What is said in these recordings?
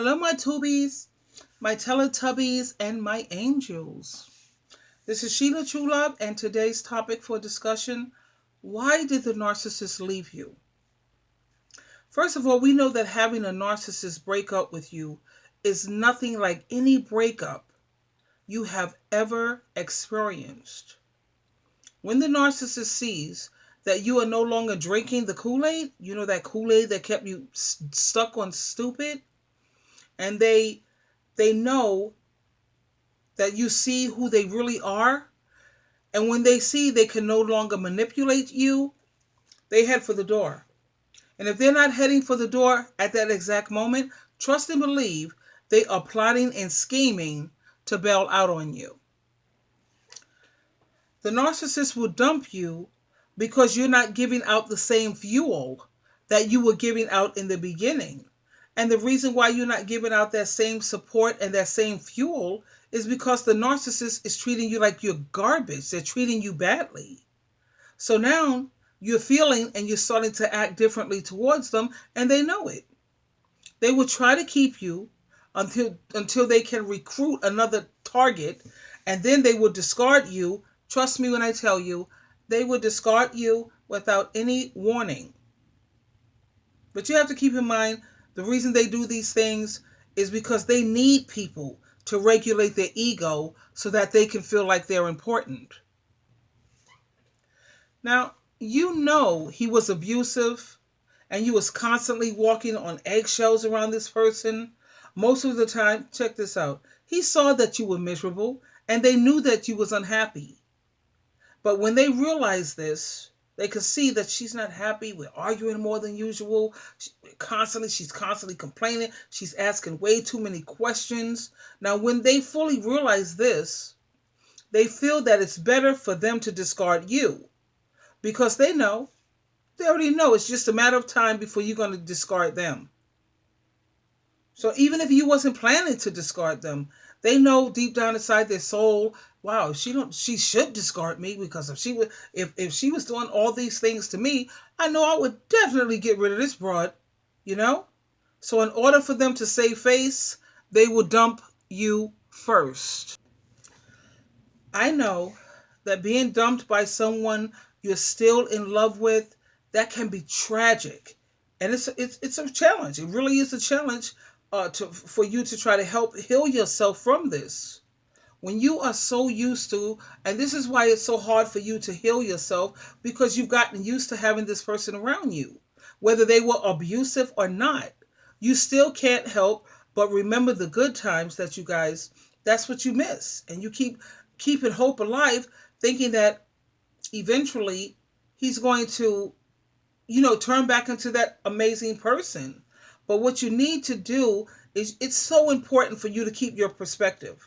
Hello, my tubies, my Teletubbies, and my angels. This is SheilaTruelove, and today's topic for discussion: why did the narcissist leave you? First of all, we know that having a narcissist break up with you is nothing like any breakup you have ever experienced. When the narcissist sees that you are no longer drinking the Kool-Aid, you know, that Kool-Aid that kept you stuck on stupid, and they know that you see who they really are, and when they see they can no longer manipulate you, they head for the door. And if they're not heading for the door at that exact moment, trust and believe they are plotting and scheming to bail out on you. The narcissist will dump you because you're not giving out the same fuel that you were giving out in the beginning. And the reason why you're not giving out that same support and that same fuel is because the narcissist is treating you like you're garbage. They're treating you badly. So now you're feeling and you're starting to act differently towards them, and they know it. They will try to keep you until they can recruit another target, and then they will discard you. Trust me when I tell you, they will discard you without any warning. But you have to keep in mind, the reason they do these things is because they need people to regulate their ego so that they can feel like they're important. Now, you know he was abusive and you was constantly walking on eggshells around this person. Most of the time, check this out, he saw that you were miserable and they knew that you was unhappy. But when they realized this, they could see that she's not happy. We're arguing more than usual. She's constantly complaining. She's asking way too many questions. Now, when they fully realize this, they feel that it's better for them to discard you because they already know it's just a matter of time before you're going to discard them. So even if you wasn't planning to discard them, they know deep down inside their soul, wow, she should discard me, because if she was doing all these things to me, I know I would definitely get rid of this broad, you know? So in order for them to save face, they will dump you first. I know that being dumped by someone you're still in love with, that can be tragic. And it's a challenge. It really is a challenge for you to try to help heal yourself from this. When you are so used to, and this is why it's so hard for you to heal yourself, because you've gotten used to having this person around you. Whether they were abusive or not, you still can't help but remember the good times that you guys, that's what you miss. And you keep keeping hope alive, thinking that eventually he's going to, turn back into that amazing person. But what you need to do is, it's so important for you to keep your perspective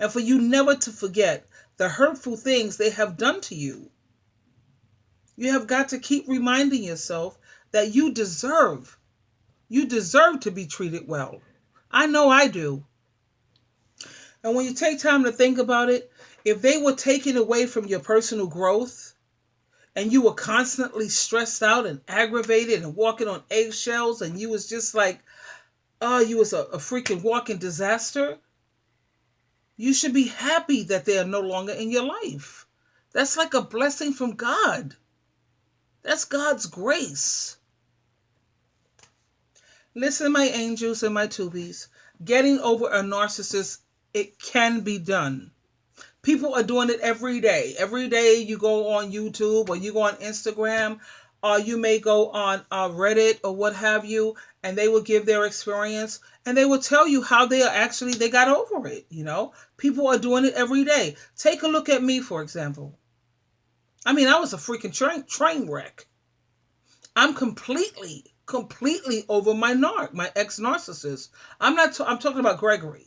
and for you never to forget the hurtful things they have done to you. You have got to keep reminding yourself that you deserve to be treated well. I know I do. And when you take time to think about it, if they were taken away from your personal growth and you were constantly stressed out and aggravated and walking on eggshells and you was just like, oh, you was a freaking walking disaster, you should be happy that they are no longer in your life. That's like a blessing from God. That's God's grace. Listen, my angels and my tubies, getting over a narcissist, it can be done. People are doing it every day. Every day you go on YouTube or you go on Instagram, or you may go on Reddit or what have you, and they will give their experience and they will tell you how they got over it. People are doing it every day. Take a look at me, for example. I was a freaking train wreck. I'm completely over my ex-narcissist. I'm talking about Gregory.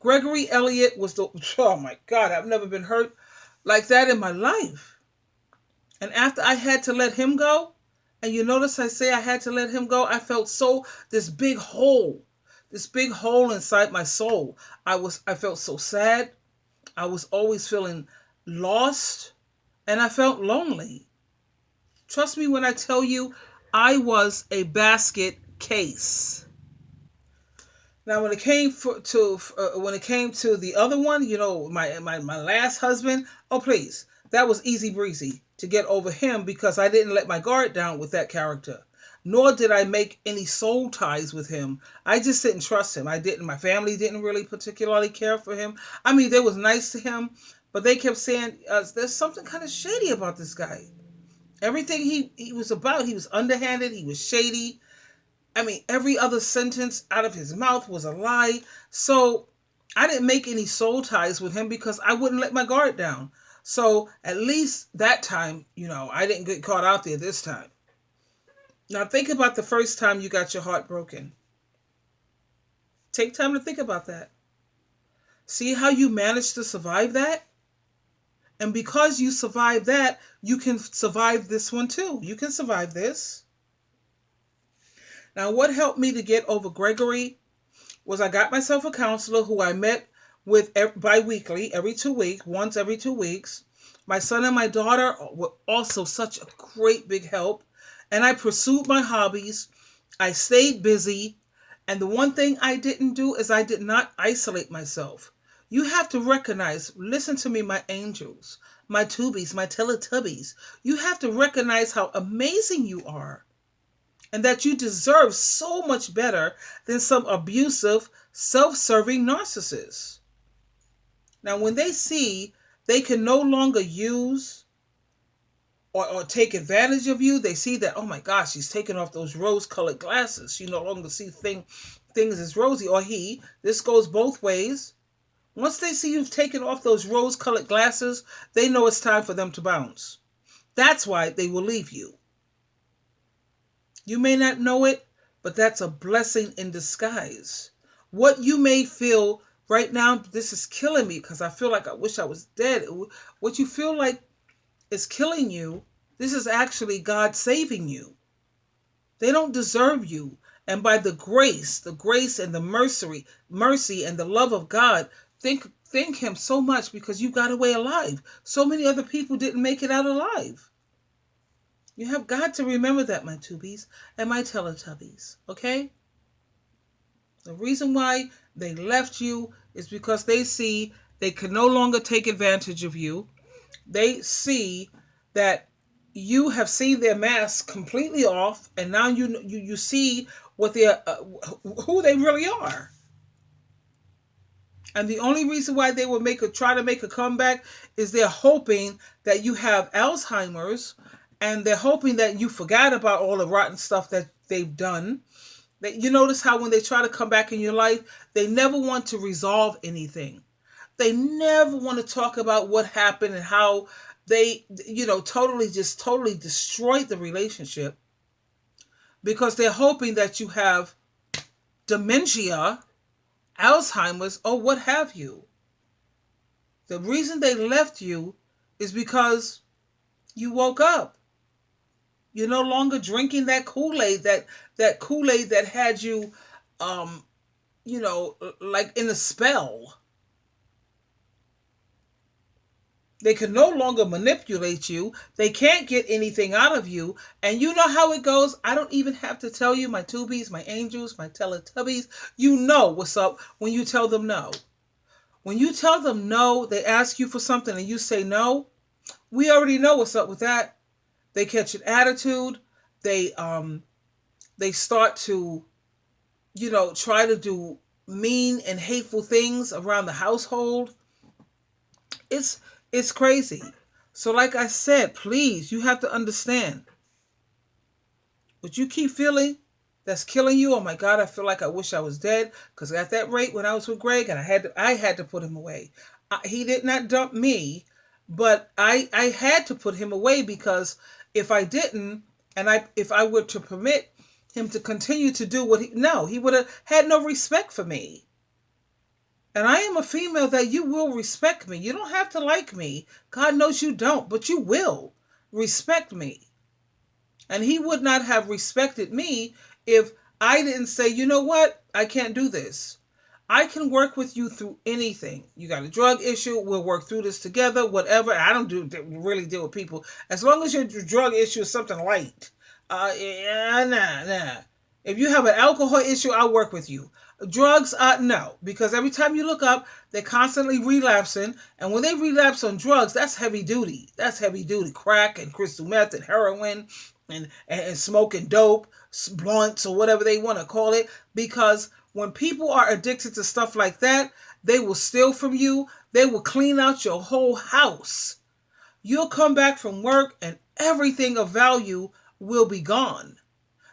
Gregory Elliott was oh my God, I've never been hurt like that in my life. And after I had to let him go, and you notice I say I had to let him go, I felt this big hole inside my soul. I felt so sad. I was always feeling lost, and I felt lonely. Trust me when I tell you, I was a basket case. Now, when it came to the other one, my last husband. Oh, please, that was easy breezy to get over him because I didn't let my guard down with that character. Nor did I make any soul ties with him. I just didn't trust him. I didn't. My family didn't really particularly care for him. I mean, they was nice to him, but they kept saying there's something kind of shady about this guy. Everything he was about, he was underhanded. He was shady. I mean, every other sentence out of his mouth was a lie. So I didn't make any soul ties with him because I wouldn't let my guard down. So at least that time, I didn't get caught out there this time. Now think about the first time you got your heart broken. Take time to think about that. See how you managed to survive that? And because you survived that, you can survive this one too. You can survive this. Now, what helped me to get over Gregory was I got myself a counselor who I met with bi-weekly, once every 2 weeks. My son and my daughter were also such a great big help. And I pursued my hobbies. I stayed busy. And the one thing I didn't do is I did not isolate myself. You have to recognize, listen to me, my angels, my tubies, my Teletubbies. You have to recognize how amazing you are. And that you deserve so much better than some abusive, self-serving narcissists. Now, when they see they can no longer use or take advantage of you, they see that, oh my gosh, she's taking off those rose-colored glasses. She no longer sees things as rosy. Or this goes both ways. Once they see you've taken off those rose-colored glasses, they know it's time for them to bounce. That's why they will leave you. You may not know it, but that's a blessing in disguise. What you may feel right now, this is killing me because I feel like I wish I was dead. What you feel like is killing you, this is actually God saving you. They don't deserve you. And by the grace and the mercy and the love of God, thank him so much because you got away alive. So many other people didn't make it out alive. You have got to remember that, my tubies and my Teletubbies, okay? The reason why they left you is because they see they can no longer take advantage of you. They see that you have seen their mask completely off, and now you see what they who they really are. And the only reason why they will try to make a comeback is they're hoping that you have Alzheimer's. And they're hoping that you forgot about all the rotten stuff that they've done. You notice how when they try to come back in your life, they never want to resolve anything. They never want to talk about what happened and how they, totally destroyed the relationship because they're hoping that you have dementia, Alzheimer's, or what have you. The reason they left you is because you woke up. You're no longer drinking that Kool-Aid, that Kool-Aid that had you, like in a spell. They can no longer manipulate you. They can't get anything out of you. And you know how it goes. I don't even have to tell you, my tubies, my angels, my Teletubbies. You know what's up when you tell them no. When you tell them no, they ask you for something and you say no. We already know what's up with that. They catch an attitude. They start to, try to do mean and hateful things around the household. It's crazy. So like I said, please, you have to understand. What you keep feeling that's killing you, oh my God, I feel like I wish I was dead. Because at that rate when I was with Greg, and I had to put him away. He did not dump me, but I had to put him away because if I didn't, and if I were to permit him to continue to do he would have had no respect for me. And I am a female that you will respect me. You don't have to like me. God knows you don't, but you will respect me. And he would not have respected me if I didn't say, you know what? I can't do this. I can work with you through anything. You got a drug issue, we'll work through this together, whatever. I don't really deal with people. As long as your drug issue is something light. Nah. If you have an alcohol issue, I'll work with you. Drugs, no, because every time you look up, they're constantly relapsing, and when they relapse on drugs, that's heavy duty. That's heavy duty. Crack and crystal meth and heroin and smoking dope, blunts or whatever they want to call it. Because when people are addicted to stuff like that, they will steal from you. They will clean out your whole house. You'll come back from work and everything of value will be gone.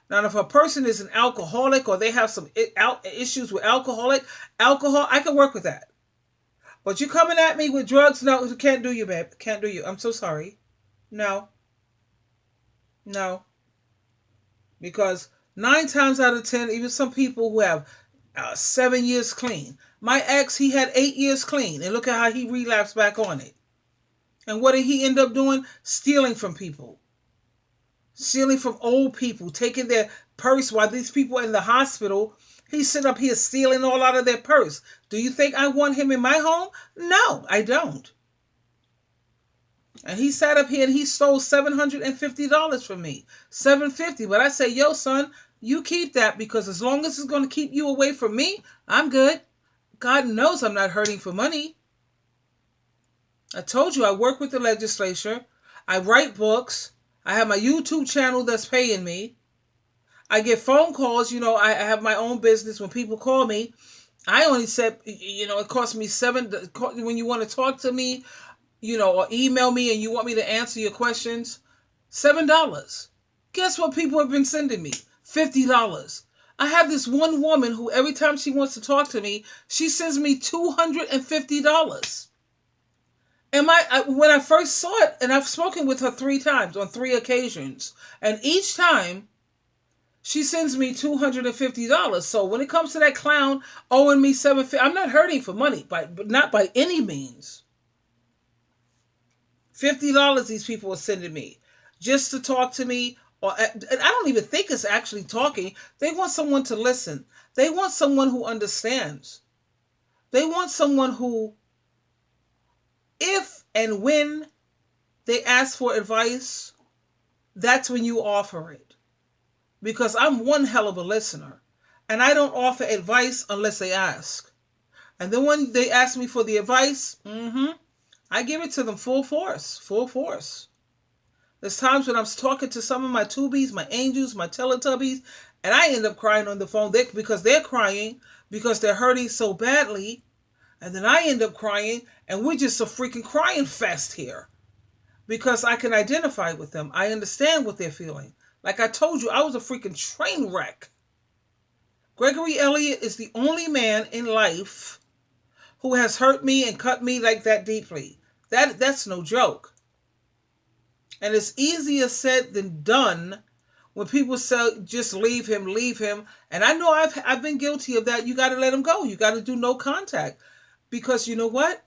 Now, if a person is an alcoholic or they have some issues with alcohol, I can work with that. But you coming at me with drugs? No, can't do you, babe. Can't do you. I'm so sorry. No. No. Because 9 times out of 10, even some people who have 7 years clean. My ex, he had 8 years clean. And look at how he relapsed back on it. And what did he end up doing? Stealing from people. Stealing from old people, taking their purse while these people are in the hospital. He's sitting up here stealing all out of their purse. Do you think I want him in my home? No, I don't. And he sat up here and he stole $750 from me. $750. But I say, yo, son, you keep that, because as long as it's going to keep you away from me, I'm good. God knows I'm not hurting for money. I told you I work with the legislature. I write books. I have my YouTube channel that's paying me. I get phone calls. I have my own business. When people call me, I only said, it costs me $7 when you want to talk to me, or email me and you want me to answer your questions. $7. Guess what people have been sending me? $50. I have this one woman who every time she wants to talk to me, she sends me $250. And when I first saw it, and I've spoken with her 3 times on 3 occasions, and each time she sends me $250. So when it comes to that clown owing me $750, I'm not hurting for money, but not by any means. $50 these people are sending me just to talk to me, and I don't even think it's actually talking. They want someone to listen. They want someone who understands. They want someone who, if and when they ask for advice, that's when you offer it. Because I'm one hell of a listener. And I don't offer advice unless they ask. And then when they ask me for the advice, I give it to them full force. Full force. There's times when I'm talking to some of my tubies, my angels, my Teletubbies, and I end up crying on the phone because they're crying because they're hurting so badly. And then I end up crying, and we're just a freaking crying fest here. Because I can identify with them. I understand what they're feeling. Like I told you, I was a freaking train wreck. Gregory Elliott is the only man in life who has hurt me and cut me like that deeply. That's no joke. And it's easier said than done when people say, just leave him. And I know I've been guilty of that. You got to let him go. You got to do no contact. Because you know what?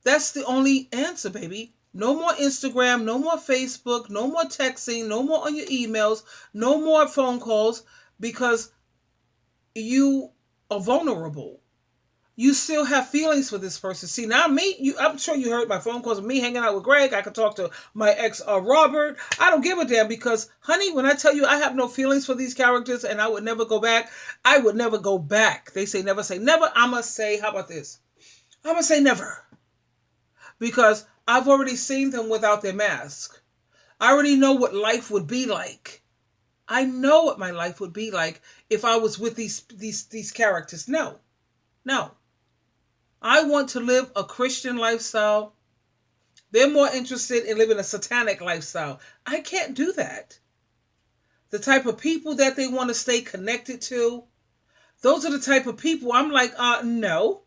That's the only answer, baby. No more Instagram, no more Facebook, no more texting, no more on your emails, no more phone calls, because you are vulnerable. You still have feelings for this person. See, now I'm sure you heard my phone calls of me hanging out with Greg. I could talk to my ex, Robert. I don't give a damn because, honey, when I tell you I have no feelings for these characters and I would never go back, I would never go back. They say never say never. I'm going to say, how about this? I'm going to say never. Because I've already seen them without their mask. I already know what life would be like. I know what my life would be like if I was with these characters. No. I want to live a Christian lifestyle. They're more interested in living a satanic lifestyle. I can't do that. The type of people that they want to stay connected to, those are the type of people I'm like, no.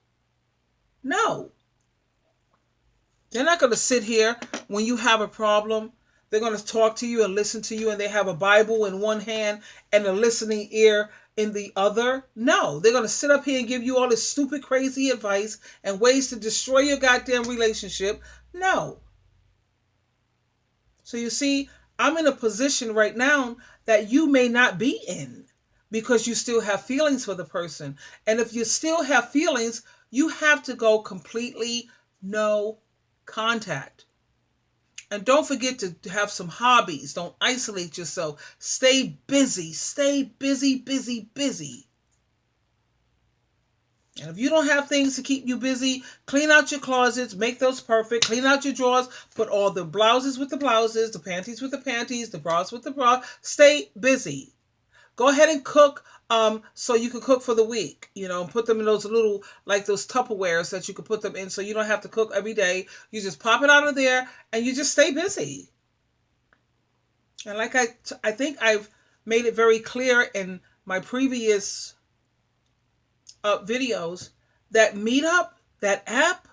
They're not going to sit here when you have a problem. They're going to talk to you and listen to you, and they have a Bible in one hand and a listening ear in the other. No, they're going to sit up here and give you all this stupid, crazy advice and ways to destroy your goddamn relationship. No. So you see, I'm in a position right now that you may not be in because you still have feelings for the person. And if you still have feelings, you have to go completely no contact. And don't forget to have some hobbies. Don't isolate yourself. Stay busy. Stay busy, busy, busy. And if you don't have things to keep you busy, clean out your closets, make those perfect, clean out your drawers, put all the blouses with the blouses, the panties with the panties, the bras with the bras. Stay busy. Go ahead and cook so you can cook for the week, put them in those little, like those Tupperwares that you can put them in so you don't have to cook every day. You just pop it out of there and you just stay busy. And like I think I've made it very clear in my previous videos, that Meetup, that app,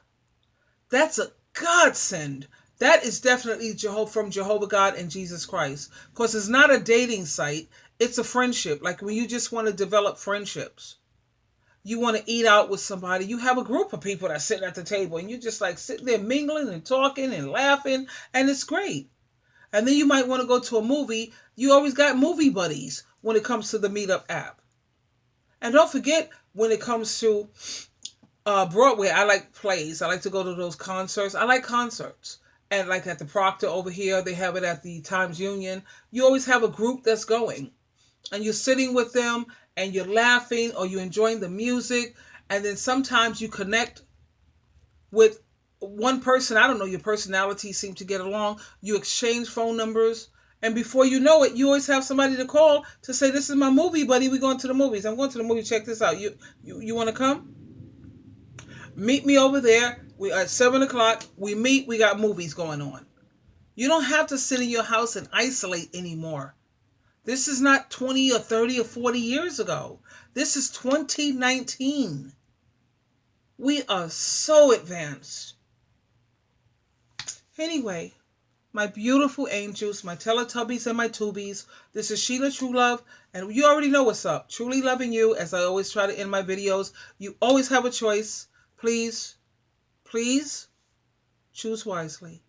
that's a godsend. That is definitely from Jehovah God and Jesus Christ. Because it's not a dating site. It's a friendship. Like when you just want to develop friendships. You want to eat out with somebody. You have a group of people that's sitting at the table. And you just like sitting there mingling and talking and laughing. And it's great. And then you might want to go to a movie. You always got movie buddies when it comes to the Meetup app. And don't forget, when it comes to Broadway, I like plays. I like to go to those concerts. I like concerts. And like at the Proctor over here, they have it at the Times Union. You always have a group that's going. And you're sitting with them and you're laughing or you're enjoying the music. And then sometimes you connect with one person. I don't know, your personalities seem to get along. You exchange phone numbers. And before you know it, you always have somebody to call to say, this is my movie buddy. We're going to the movies. I'm going to the movie. Check this out. You want to come? Meet me over there. We at 7 o'clock. We meet. We got movies going on. You don't have to sit in your house and isolate anymore. This is not 20 or 30 or 40 years ago. This is 2019. We are so advanced. Anyway, my beautiful angels, my Teletubbies and my Tubies, this is SheilaTruelove, and you already know what's up. Truly loving you, as I always try to end my videos. You always have a choice. Please, please choose wisely.